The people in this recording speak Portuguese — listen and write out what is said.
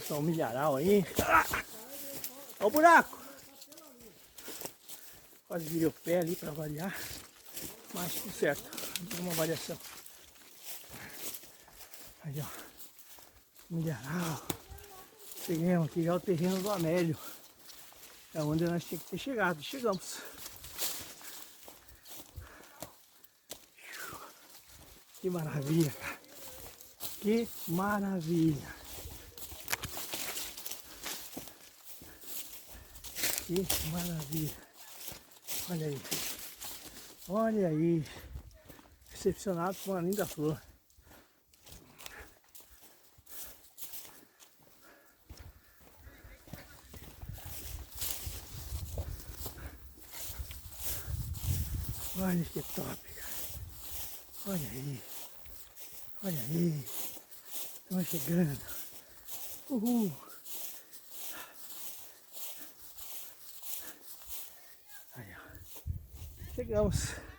Só um milharal aí. Olha o buraco. Quase virei o pé ali para variar. Mas tudo certo. Deu uma variação. Aí, ó. Milharal. Chegamos aqui já o terreno do Amélio. É onde nós tínhamos que ter chegado. Chegamos. Que maravilha, cara. Que maravilha. Que maravilha. Olha aí. Olha aí. Recepcionado com uma linda flor. Olha que top, cara. Olha aí. Olha aí. Estamos chegando. Uhul. Aí, ó. Chegamos.